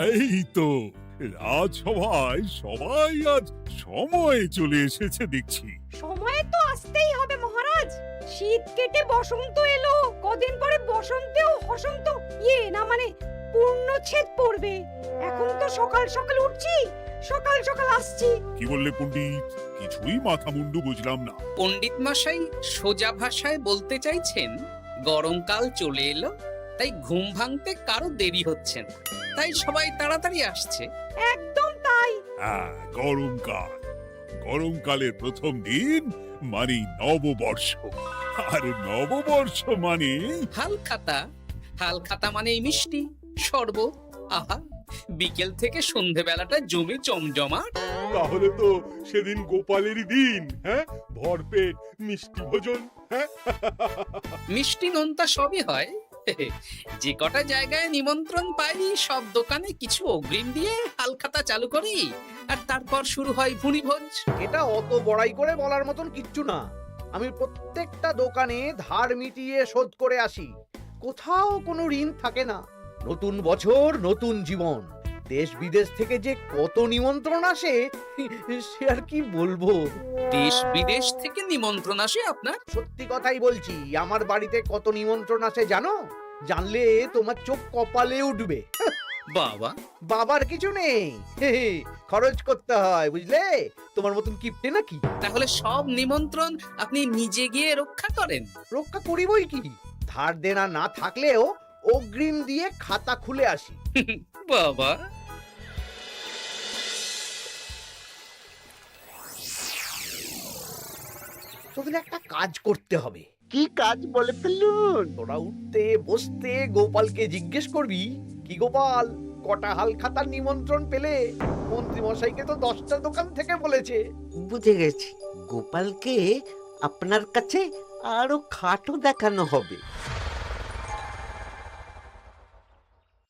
এই তো রাজসভায় সবাই আজ সময়ে চলে এসেছে দেখছি। সময় তো আসতেই হবে মহারাজ। শীত কেটে বসন্ত এলো, কদিন পরে বসন্তেও বসন্ত না মানে পূর্ণচ্ছেদ পড়বে। এখন তো সকাল সকাল উঠছি, সকাল সকাল আসছি। কি বললে পণ্ডিত? কিছুই মাথা মুন্ডু বুঝলাম না। পণ্ডিত মশাই সোজা ভাষায় বলতে চাইছেন গরমকাল চলে এলো, তাই ঘুম ভাঙতে কারো দেরি হচ্ছে না, তাই সবাই তাড়াতাড়ি আসছে। একদম তাই। হ্যাঁ, গরমকাল। গরমকালের প্রথম দিন মানে নববর্ষ, আর নববর্ষ মানে হালখাতা। হালখাতা মানে মিষ্টি শরবত। আহা, বিকেল থেকে সন্ধেবেলাটা জমে জমজমাট। তাহলে তো সেদিন গোপালেরই দিন। হ্যাঁ, ভরপেট মিষ্টি ভোজন। হ্যাঁ, মিষ্টি নোনতা সবই হয়। যে কটা জায়গায় নিমন্ত্রণ পাই সব দোকানে কিছু অগ্রিম দিয়ে হালখাতা চালু করি, আর তারপর শুরু হয় ভুনিভোজ। এটা অত বড়াই করে বলার মতন কিচ্ছু না। আমি প্রত্যেকটা দোকানে ধার মিটিয়ে শোধ করে আসি, কোথাও কোনো ঋণ থাকে না। নতুন বছর নতুন জীবন, দেশ বিদেশ থেকে যে কত নিমন্ত্রণ আসে সে আর কি বলবো। দেশ বিদেশ থেকে নিমন্ত্রণ আসে আপনার? সত্যি কথাই বলছি, আমার বাড়িতে কত নিমন্ত্রণ আসে জানো? জানলে তোমার চোখ কপালে উঠবে। বাবা, বাবার কিছু নেই, খরচ করতে হয় বুঝলে। তোমার মতন কিপটে নাকি? তাহলে সব নিমন্ত্রণ আপনি নিজে গিয়ে রক্ষা করেন? রক্ষা করিবই কি, ধার দেনা না থাকলেও অগ্রিম দিয়ে খাতা খুলে আসি। বাবা, তোদের একটা কাজ করতে হবে। কি কাজ বলে ফেলুন? তোরা উঠতে বসতে গোপালকে জিজ্ঞেস করবি, কি গোপাল, কটা হাল খাতার নিমন্ত্রণ পেলে? মন্ত্রী মশাইকে তো 10টা দোকান থেকে বলেছে। বুঝে গেছি, গোপালকে আপনার কাছে আরো খাটো দেখানো হবে।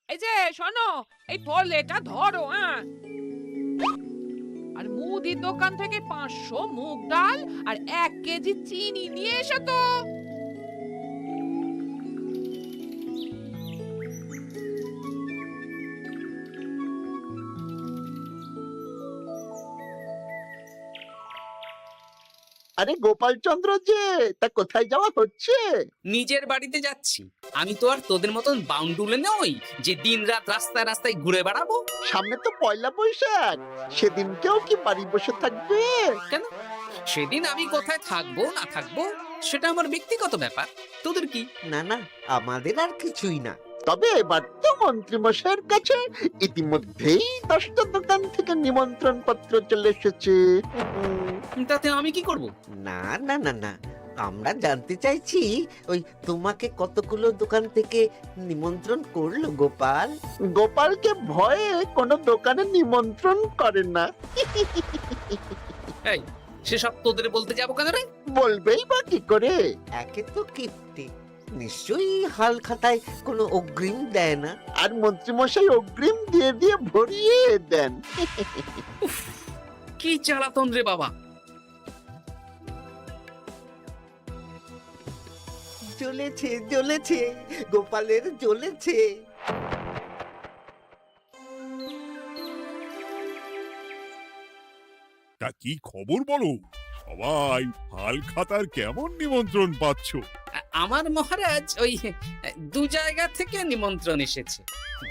এই যে শোনো, এই থলেটা ধরো। হ্যাঁ, আর মুদির দোকান থেকে 500 মুগ ডাল আর 1 কেজি চিনি নিয়ে এসো তো। আরে গোপাল চন্দ্র যে, তা কোথায় যাওয়া হচ্ছে? নিজের বাড়িতে যাচ্ছি। আমি তো আর তোদের মতন বাউন্ডুলে নই যে দিন রাত রাস্তায় রাস্তায় ঘুরে বেড়াবো। সামনে তো পয়লা বৈশাখ, সেদিন কেউ কি বাড়ি বসে থাকবে? কেন? সেদিন আমি কোথায় থাকবো না থাকবো সেটা আমার ব্যক্তিগত ব্যাপার, তোদের কি? না না, আমাদের আর কিছুই না। তবে এবার তো মন্ত্রী মশাইয়ের কাছে ইতিমধ্যেই 10টা দোকান থেকে নিমন্ত্রণ পত্র চলে এসেছে। তাতে আমি কি করব? না না না না, আমরা জানতে চাইছি ওই তোমাকে কতগুলো দোকান থেকে নিমন্ত্রণ করলো গোপাল? গোপালকে ভয়ে কোনো দোকানে নিমন্ত্রণ করে না। এই, সেসব তোদের বলতে যাবো কেন রে? বলবেই বা কি করে? একে তো কিপ্টে, নিশ্চয়ই হাল খাতায় কোনো অগ্রিম দেয় না, আর মন্ত্রীমশাই অগ্রিম দিয়ে দিয়ে ভরিয়ে দেন। কি জ্বালাতন রে বাবা। জ্বলেছে জ্বলেছে, গোপালের জ্বলেছে। তা কি খবর বলো? সবাই হালখাতার কেমন নিমন্ত্রণ পাচ্ছ? আমার মহারাজ ওই 2 জায়গা থেকে নিমন্ত্রণ এসেছে,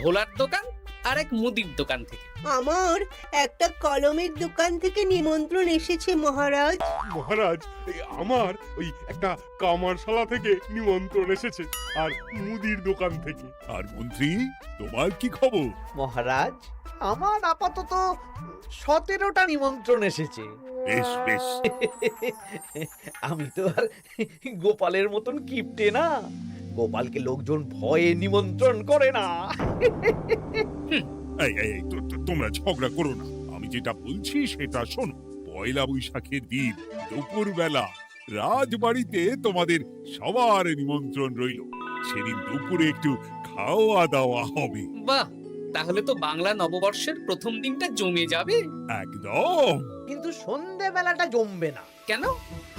ভোলার দোকান আর এক মুদির দোকান থেকে। আমার একটা কলমের দোকান থেকে নিমন্ত্রণ এসেছে মহারাজ। মহারাজ, আমার ওই একটা কামারশালা থেকে নিমন্ত্রণ এসেছে, আর মুদির দোকান থেকে। আর মন্ত্রী, তোমার কি খবর? মহারাজ, আমার আপাতত 17টা নিমন্ত্রণ এসেছে। বেশ বেশ। আমি তো আর গোপালের মতন কিপটে না, গোপালকে লোকজন ভয়ে নিমন্ত্রণ করে না। এই এই এই, তোমরা ঝগড়া করো না। আমি যেটা বলছি সেটা শোনো। পয়লা বৈশাখের দিন দুপুর বেলা রাজবাড়িতে তোমাদের সবার নিমন্ত্রণ রইল। সেদিন দুপুরে একটু খাওয়া দাওয়া হবে। বাহ, তাহলে তো বাংলা নববর্ষের প্রথম দিনটা জমে যাবে। একদম। কিন্তু সন্ধেবেলাটা জমবে না। কেন?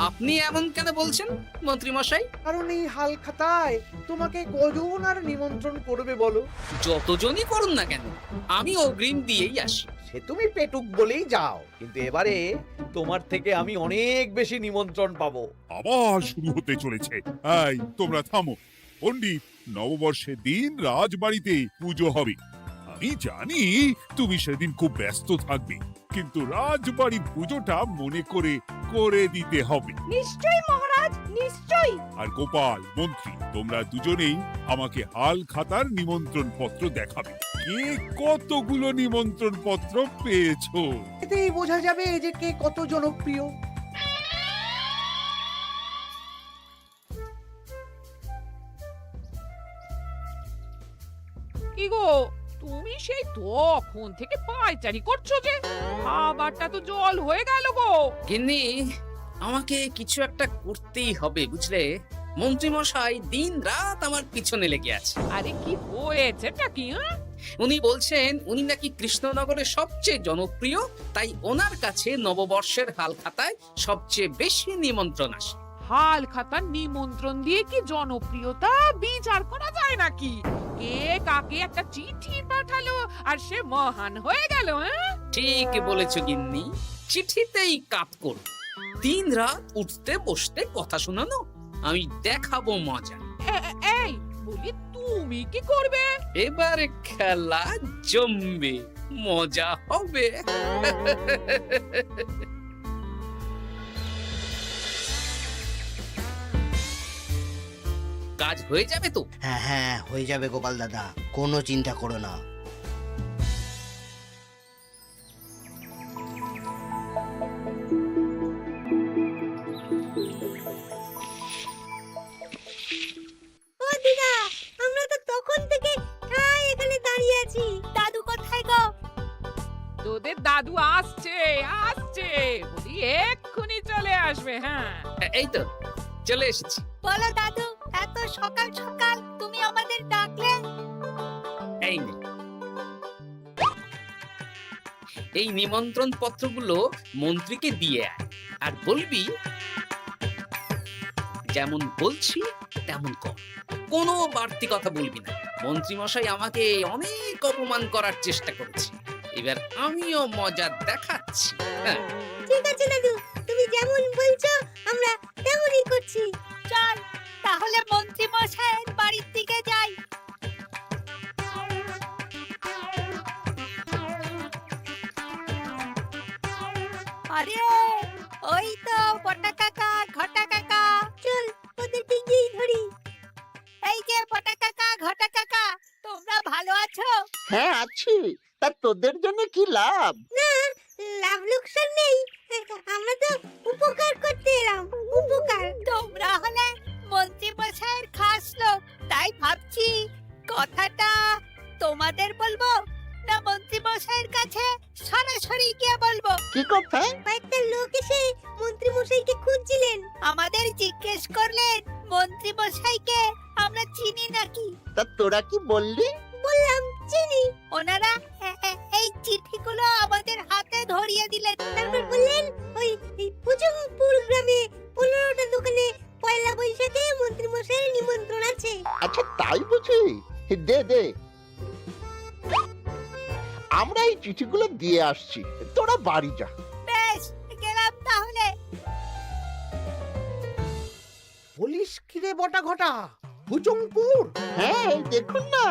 আপনি এমন কেন বলছেন মন্ত্রী মশাই? কারণ এই হাল খাতায় তোমাকে কজন আর নিমন্ত্রণ করবে বলো? যতজনই করুন না কেন, আমি অগ্রিম দিয়েই আসি। সে তুমি পেটুক বলেই যাও, কিন্তু এবারে তোমার থেকে আমি অনেক বেশি নিমন্ত্রণ পাবো। আবার শুরু হতে চলেছে। এই তোমরা থামো। পণ্ডিত, নববর্ষের দিন রাজবাড়িতে পুজো হবে। আমি জানি তুমি সেদিন খুব ব্যস্ত থাকবে, কিন্তু রাজবাড়ির পুজোটা মনে করে করে দিতে হবে। নিশ্চয়ই মহারাজ, নিশ্চয়ই। আর গোপাল, মন্ত্রী, তোমরা দুজনেই আমাকে হাল খাতার নিমন্ত্রণ পত্র দেখাবে। কে কতগুলো নিমন্ত্রণ পত্র পেয়েছো? এতেই বোঝা যাবে যে কে কত জনপ্রিয়। কি গো, তুমি সেই তখন থেকে পায়চারি করছো যে? খাবারটা তো জল হয়ে গেল গো। গিন্নি, আমাকে কিছু একটা করতেই হবে বুঝলে। মন্ত্রী মশাই দিন রাত আমার পিছনে লেগে আছে। আরে কি হয়েছেটা কি? উনি বলছেন উনি নাকি কৃষ্ণনগরের সবচেয়ে জনপ্রিয়, তাই ওনার কাছে নববর্ষের হাল খাতায় সবচেয়ে বেশি নিমন্ত্রণ আসে। হাল খাতার নিমন্ত্রণ দিয়ে কি জনপ্রিয়তা বিচার করা যায় নাকি? কে কাকে একটা চিঠি পাঠালো আর সে মহান হয়ে গেল? ঠিক বলেছো গিন্নি, চিঠিতেই কাপ করো। দিন রাত উঠতে বসতে কথা শোনানো, আমি দেখাবো মজা। এই বলি, তুমি কি করবে? এবার খেলা জমবে, মজা হবে। কাজ হয়ে যাবে তো? হ্যাঁ হ্যাঁ, হয়ে যাবে গোপাল দাদা, কোনো চিন্তা করো না। ও দিদা, আমরা তো তখন থেকে ঠায় এখানে দাঁড়িয়ে আছি। দাদু কোথায় গো? তোদের দাদু আসছে আসছে, বলি এক্ষুনি চলে আসবে। হ্যাঁ, এই তো চলে এসেছি। বলো দাদু, এত সকাল সকাল তুমি আমাদের ডাকলে? এই নে। এই নিমন্ত্রণ পত্রগুলো মন্ত্রীকে দিয়ে আয়, আর বলবি যেমন বলছি তেমন কর, কোনো বাড়তি কথা বলবি না। মন্ত্রী মশাই আমাকে অনেক অপমান করার চেষ্টা করেছে, এবার আমিও মজা দেখাচ্ছি। হ্যাঁ, ঠিক আছে দাদু, তুমি যেমন বলছো আমরা তেমনই করছি। চল তাহলে মন্ত্রী মশাইয়ের বাড়ির দিকে যাই। আরে ওই তো বটা কাকা, ঘটা কাকা, চল ওদেরকে গিয়ে ধরি। এই যে বটা কাকা, ঘটা কাকা, তোমরা ভালো আছো? হ্যাঁ আছি, তা তোদের জন্য কি লাভ? না, লাভ লোকসান নেই, আমরা তো উপকার করতে এলাম। উপকার? তোমরা হলে মন্ত্রী মশাইয়ের খাস লোক, তাই ভাবছি কথাটা তোমাদের বলবো না মন্ত্রী মশাইয়ের কাছে সরাসরি গিয়ে বলবো। কি কথা? কয়েকটা লোক এসে মন্ত্রী মশাইকে খুঁজছিলেন, আমাদের জিজ্ঞেস করলেন মন্ত্রী মশাইকে আমরা চিনি নাকি। তা তোরা কি বললি? বললাম চিনি। ওনারা এই চিঠিগুলো আমাদের হাতে ধরিয়ে দিলেন, তারপর বললেন ওই পুজুমপুর গ্রামে 15টা দোকানে পয়লা বৈশাখে মন্ত্রী মশাইয়ের নিমন্ত্রণ আছে। আচ্ছা তাই বুঝি? দে দে, আমরা এই চিঠিগুলো দিয়ে আসছি, তোরা বাড়ি যা। বেশ, গেলাম তাহলে। বলিস কিরে বটা ঘটা, ভুজংপুর? হ্যাঁ এই দেখুন না,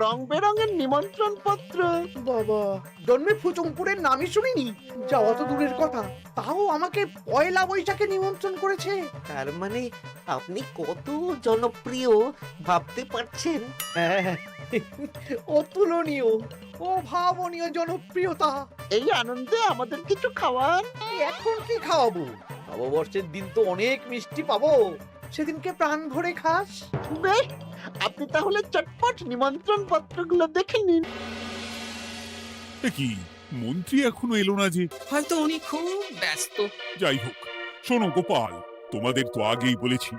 রং বেরঙের নিমন্ত্রণ পত্র। বাবা, জন্মে ফুচুংপুরের নামই শুনিনি, যাওয়া তো দূরের কথা, তাও আমাকে পয়লা বৈশাখে নিমন্ত্রণ করেছে। তার মানে আপনি কত জনপ্রিয় ভাবতে পারছেন? হ্যাঁ, অতুলনীয়, অভাবনীয় জনপ্রিয়তা। এই আনন্দে আমাদের কিছু খাওয়ান। এখন কি খাওয়াবো? নববর্ষের দিন তো অনেক মিষ্টি পাবো, সেদিনকে প্রাণ ভরে খাস। বেশ, আপনি তাহলে চটপট নিমন্ত্রণ পত্রগুলো দেখে নিন। এ কি, মন্ত্রী এখনো এলো না যে? হয়তো উনি খুব ব্যস্ত। যাই হোক, শোনো গোপাল, তোমাদের তো আগেই বলেছি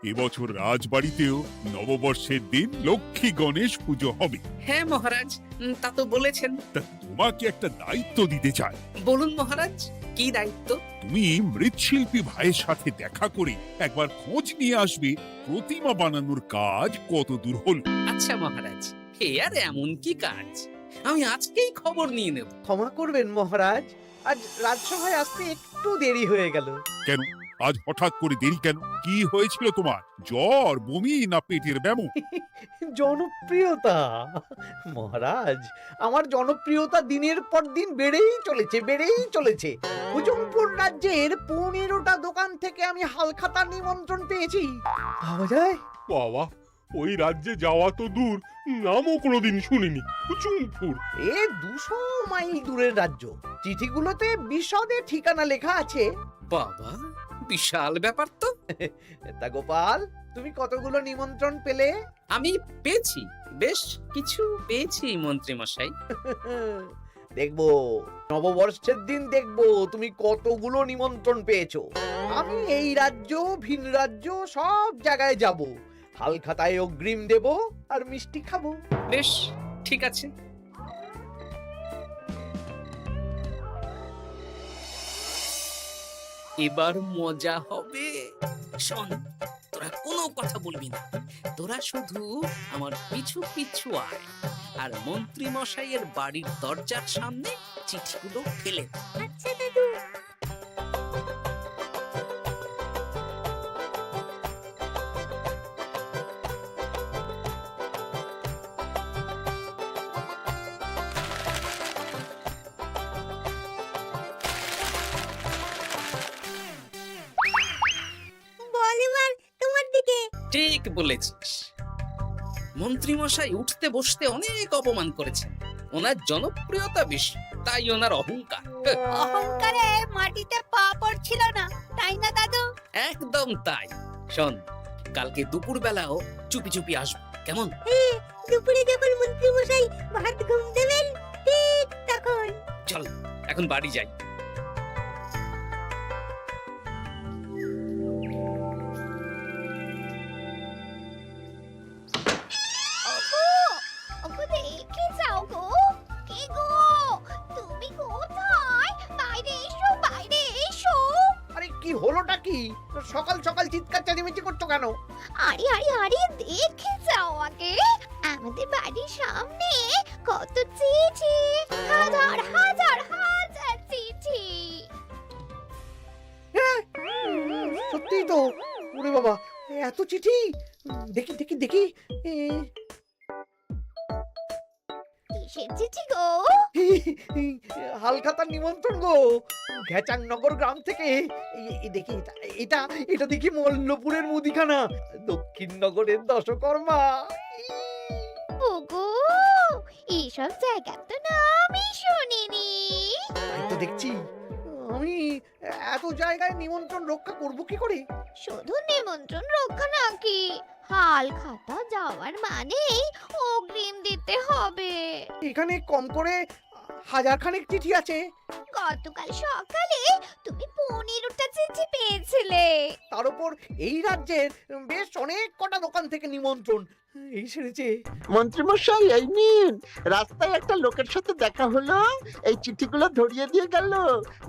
এবছর রাজবাড়িতেও নববর্ষের দিন লক্ষ্মী গণেশ পুজো হবে। হ্যাঁ মহারাজ, তা তো বলেছেন। তা তোমাকে একটা দায়িত্ব দিতে চাই। বলুন মহারাজ, কি দায়িত্ব? তুমি মৃৎশিল্পী ভাইয়ের সাথে দেখা করে একবার খোঁজ নিয়ে আসবে প্রতিমা বানানোর কাজ কত দূর হলো। আচ্ছা মহারাজ, হে আর এমন কি কাজ, আমি আজকেই খবর নিয়ে নেব। ক্ষমা করবেন মহারাজ, আজ রাজসভায় আসতে একটু দেরি হয়ে গেল। কেন আজ হঠাৎ করে দেরি কেন? কি হয়েছিল তোমার? জ্বর, বমি না পেটের ব্যামো? জনপ্রিয়তা মহারাজ, আমার জনপ্রিয়তা দিনের পর দিন বেড়েই চলেছে। হুজুমপুর রাজ্যের 15টা দোকান থেকে আমি হালখাতার নিমন্ত্রণ পেয়েছি। ভাবা যায়? বাবা, ওই রাজ্যে যাওয়া তো দূর, নামও কোনোদিন শুনিনি। হুজুমপুর। এ 200 মাইল দূরের রাজ্য। চিঠিগুলোতে বিশদে ঠিকানা লেখা আছে। বাবা, বিশাল ব্যাপার তো। তা গোপাল, তুমি কতগুলো নিমন্ত্রণ পেলে? আমি পেয়েছি, বেশ কিছু পেয়েছি মন্ত্রী মশাই। দেখবো নববর্ষের দিন দেখবো তুমি কতগুলো নিমন্ত্রণ পেয়েছো। আমি এই রাজ্য ভিন রাজ্য সব জায়গায় যাব, হালখাতায় অগ্রিম দেব আর মিষ্টি খাবো। বেশ, ঠিক আছে। এবার মজা হবে। শোন, তোরা কোনো কথা বলবি না, তোরা শুধু আমার পিছু পিছু আয় আর মন্ত্রী মশাইয়ের বাড়ির দরজার সামনে চিঠিগুলো ফেলে দে। আচ্ছা দাদু। বল এবার তোমার দিকে। ঠিক বলেছিস। মন্ত্রী মশাই উঠতে বসতে অনেক অপমান করেছেন। ওনার জনপ্রিয়তা বেশি, তাই ওনার অহংকার। অহংকারে মাটিতে পা পড়ছিল না, তাই না দাদু? একদম তাই। শোন, কালকে দুপুর বেলাও চুপি চুপি আসবো, কেমন? দুপুরে যখন মন্ত্রী মশাই ভাত ঘুম দেবেন ঠিক তখন। চল এখন বাড়ি যাই। ওগো দেখে যাও গো। কে গো? তুমি কোথায়? বাইরে এসো। আরে কি হলোটা কি? সকাল সকাল চিৎকার চেঁচামেচি করছো কেন? আরে দেখে যাও আগে। আমাদের বাড়ির সামনে কত চিঠি, হাজার চিঠি। সত্যিই তো। ওরে বাবা, এত চিঠি! দেখি কিসের চিঠি গো? হালখাতার নিমন্ত্রণ গো, ঘেচাংনগর গ্রাম থেকে। দেখি এটা দেখি মল্লপুরের মুদিখানা, দক্ষিণনগরের দশকর্মা। ওগো, এইসব জায়গা তো নামই শুনিনি। তাই তো দেখছি। আমি এত জায়গায় নিমন্ত্রণ রক্ষা করব কি করে? শুধু নিমন্ত্রণ রক্ষা নাকি, হালখাতা যাওয়ার মানেই অগ্রিম দিতে হবে। এখানে কম করে 1000 খানেক চিঠি আছে। গতকাল সকালে তুমি 15টা চিঠি পেয়েছিলে। তার উপর এই রাজ্যের বেশ অনেক কটা দোকান থেকে নিমন্ত্রণ এই সেরেছে। মন্ত্রীমশাই এই নিন, রাস্তায় একটা লোকের সাথে দেখা হলো, এই চিঠিগুলো ধরিয়ে দিয়ে গেল,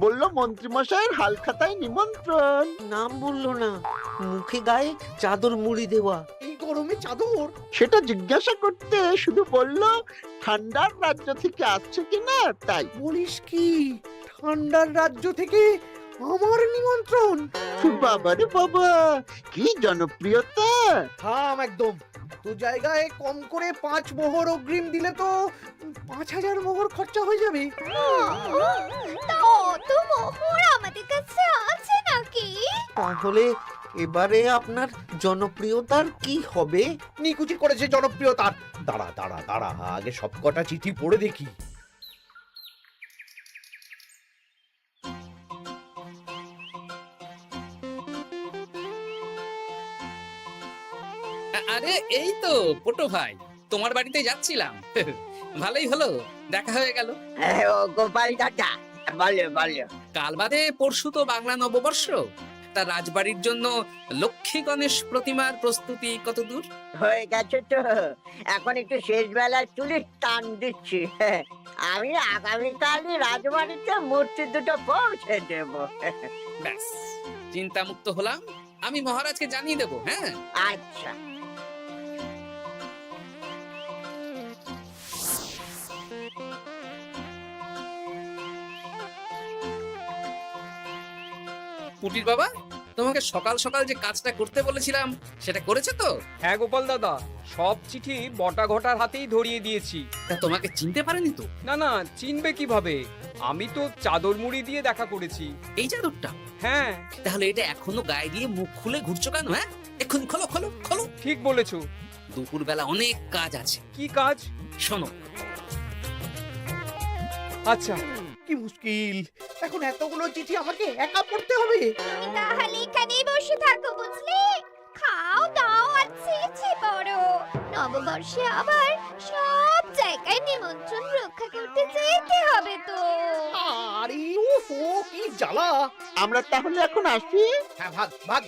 বলল মন্ত্রীমশাইয়ের হালখাতায় নিমন্ত্রণ। নাম বললো না, মুখে গায়ে চাদর মুড়ি দেওয়া। এই গরমে চাদর? সেটা জিজ্ঞাসা করতে শুধু বলল ঠান্ডার রাজ্য থেকে আসছে কিনা তাই। বলিস কি, ঠান্ডার রাজ্য থেকে আমার নিমন্ত্রণ? বাবারে বাবা, কি জনপ্রিয়তা! থাম একদম। তো জায়গায় কম করে 5 মোহর অগ্রিম দিলে তো 5000 মোহর খরচা হয়ে যাবে। তা অত মোহর আমাদের কাছে আছে নাকি? তাহলে এবারে আপনার জনপ্রিয়তার কি হবে? নিকুচি করেছে জনপ্রিয়তার। দাঁড়া, আগে সব কটা চিঠি পড়ে দেখি। আরে এই তো পটু ভাই, তোমার বাড়িতে যাচ্ছিলাম। ভালোই হলো, দেখা হয়ে গেল। গোপাল দাদা, বলো। কাল বাদে পরশু তো বাংলা নববর্ষ, তা রাজবাড়ির জন্য লক্ষ্মী গণেশ প্রতিমার প্রস্তুতি কত দূর? হয়ে গেছে তো, এখন একটু শেষ বেলার চুলির টান দিচ্ছি। আমি আগামীকালই রাজবাড়িতে মূর্তি দুটো পৌঁছে দেব। ব্যাস, চিন্তামুক্ত হলাম। আমি মহারাজকে জানিয়ে দেবো। হ্যাঁ, আচ্ছা। পুটির বাবা, তোমাকে সকাল সকাল যে কাজটা করতে বলেছিলাম সেটা করেছে তো? হ্যাঁ গোপাল দাদা, সব চিঠি বটা ঘটার হাতেই ধরিয়ে দিয়েছি। তা তোমাকে চিনতে পারেনি তো? না না, চিনবে কিভাবে? আমি তো চাদর মুড়ি দিয়ে দেখা করেছি। এই চাদরটা? হ্যাঁ, তাহলে এটা এখনো গায়ে দিয়ে মুখ খুলে ঘুরছো কেন? হ্যাঁ, এক্ষুনি খোলো খোলো খোলো। ঠিক বলেছো। দুপুরবেলা অনেক কাজ আছে। কি কাজ? শোনো। আচ্ছা। কি মুশকিল, এখন এতগুলো চিঠি আমাকে একা পড়তে হবে। তাহলে এখানেই বসে থাকো, বুঝলে? খাও দাও আর চিঠি পড়ো। নববর্ষে আবার সব জায়গায় নিমন্ত্রণ রক্ষা করতে যেতে হবে তো। আরে ও কি জ্বালা। আমরা তাহলে এখন আসি। হ্যাঁ, ভাগ ভাগ।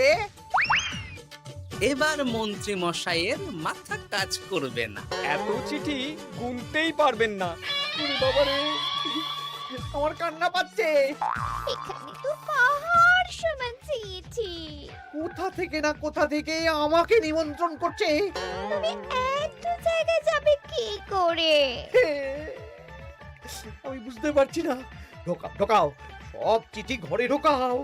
রে, এবার মন্ত্রী মশাইয়ের মাথা কাজ করবে না। এত চিঠি গুনতেই পারবেন না। ওরে বাবা রে, আমার কান্না পাচ্ছে। এখানে তো পাহাড় সমান চিঠি। কোথা থেকে আমাকে নিমন্ত্রণ করছে। তুমি এত জায়গায় যাবে কি করে? আমি বুঝতে পারছি না। ঢোকাও ঢোকাও, সব চিঠি ঘরে ঢোকাও।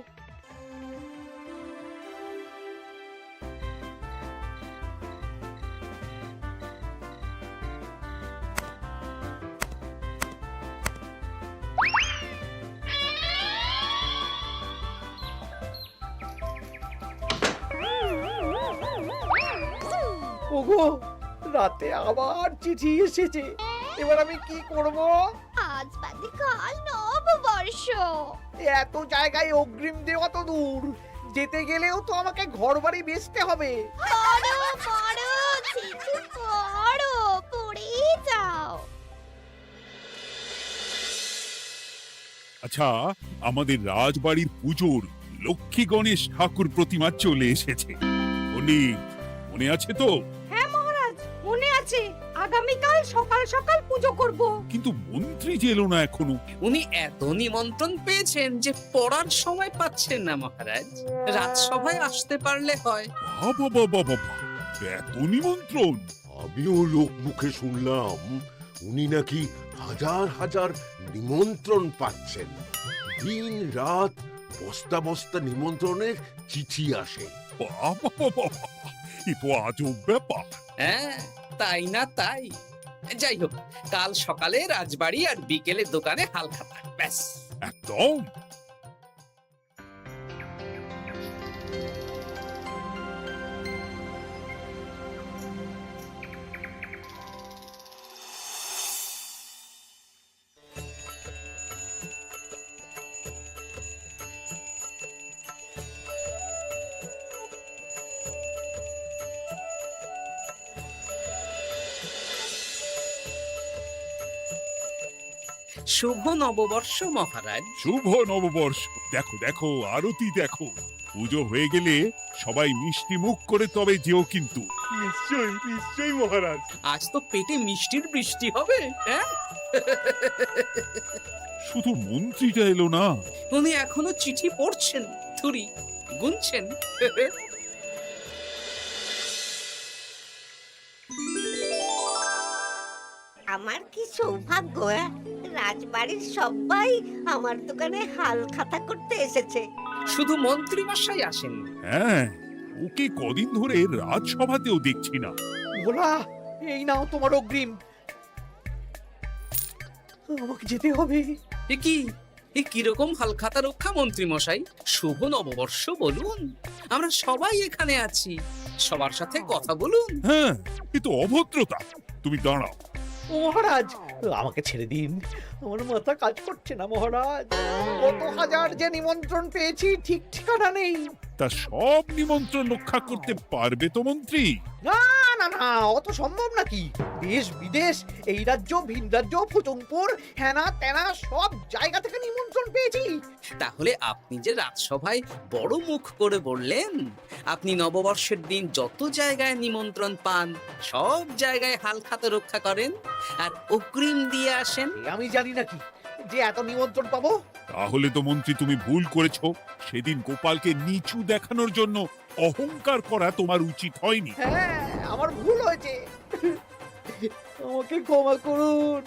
ওগো, রাতে আবার চিঠি এসেছে। এবার আমি কি করব? আজ বাদে কাল নববর্ষ। এত জায়গায় অগ্রিম দেওয়া তো দূর, যেতে গেলেও তো আমাকে ঘর বাড়ি বেচতে হবে। পড়ো পড়ো, চিঠি পড়ো, পড়েই যাও। আচ্ছা, আমাদের রাজবাড়ির পুজোর লক্ষ্মী গণেশ ঠাকুর প্রতিমা চলে এসেছে। মনে আছে তো? হ্যাঁ মহারাজ, মনে আছে। আগামীকাল সকাল সকাল পুজো করব। কিন্তু মন্ত্রী যে এলো না এখনো। উনি এত নিমন্ত্রণ পেয়েছেন যে পড়ার সময় পাচ্ছেন না মহারাজ। রাজসভায় আসতে পারলে হয়। বাবা বাবা বাবা, এত নিমন্ত্রণ! আমিও লোক মুখে শুনলাম উনি নাকি হাজার হাজার নিমন্ত্রণ পাচ্ছেন। দিন রাত বস্তা বস্তা নিমন্ত্রণের চিঠি আসে। বাবা বাবা, এ তো আজব ব্যাপার। হ্যাঁ, তাই না তাই। যাই হোক, কাল সকালে রাজবাড়ি আর বিকেলে দোকানে হালখাতা। ব্যাস, একদম। শুভ নববর্ষ মহারাজ। শুভ নববর্ষ। দেখো দেখো, আরতি দেখো। পুজো হয়ে গেলে সবাই মিষ্টি মুখ করে তবে যেও কিন্তু। নিশ্চয়ই নিশ্চয়ই মহারাজ। আজ তো পেটে মিষ্টির বৃষ্টি হবে। হ্যাঁ, শুধু মন্ত্রীটা এলো না। উনি এখনো চিঠি পড়ছেন, থুরি গুনছেন। আমার কি সৌভাগ্য, রাজবাড়ির সবাই আমার দোকানে হাল খাতা করতে এসেছে। শুধু মন্ত্রী মশাই আসেন। হ্যাঁ, ওকে কদিন ধরে রাজসভাতেও দেখছি না। ভোলা, এই নাও তোমার অগ্রিম। আমাকে যেতে হবে। এ কিরকম হালখাতা রক্ষা মন্ত্রী মশাই? শুভ নববর্ষ বলুন, আমরা সবাই এখানে আছি। সবার সাথে কথা বলুন। হ্যাঁ, এ তো অভদ্রতা। তুমি দাঁড়াও। মহারাজ, আমাকে ছেড়ে দিন, আমার মাথা কাজ করছে না মহারাজ। কত হাজার যে নিমন্ত্রণ পেয়েছি ঠিক ঠিকানা নেই। তা সব নিমন্ত্রণ রক্ষা করতে পারবে তো মন্ত্রী? না না না, অত সম্ভব নাকি? দেশ বিদেশ, এই রাজ্য ভিন রাজ্য, ফুচুংপুর, হ্যানা ত্যানা সব জায়গা থেকে নিমন্ত্রণ পেয়েছি। তাহলে আপনি যে রাজসভায় বড় মুখ করে বললেন আপনি নববর্ষের দিন যত জায়গায় নিমন্ত্রণ পান সব জায়গায় হালখাতা রক্ষা করেন আর অগ্রিম দিয়ে আসেন। এ আমি জানি নাকি যে এত নিমন্ত্রণ পাবো? তাহলে তো মন্ত্রী তুমি ভুল করেছো। সেদিন গোপালকে নিচু দেখানোর জন্য অহংকার করা তোমার উচিত হয়নি। হ্যাঁ, আমার ভুল হয়েছে, আমাকে ক্ষমা করুন।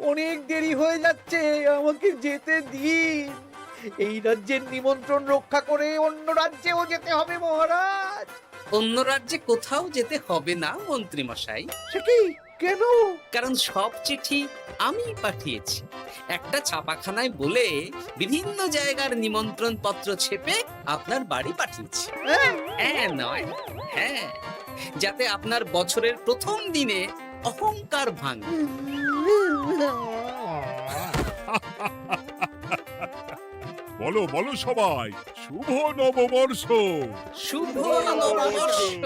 অনেক দেরি হয়ে যাচ্ছে, আমাকে যেতে দিন। এই রাজ্যের নিমন্ত্রণ রক্ষা করে অন্য রাজ্যেও যেতে হবে মহারাজ। অন্য রাজ্যে কোথাও যেতে হবে না মন্ত্রী মশাই, সে কি? কেন? কারণ সব চিঠি আমি পাঠিয়েছি। একটা ছাপাখানায় বলে বিভিন্ন জায়গার নিমন্ত্রণ পত্র ছেপে আপনার বাড়ি পাঠিয়েছি। হ্যাঁ নয় হ্যাঁ, যাতে আপনার বছরের প্রথম দিনে অহংকার ভাঙে। বলো বলো সবাই, শুভ নববর্ষ। শুভ নববর্ষ।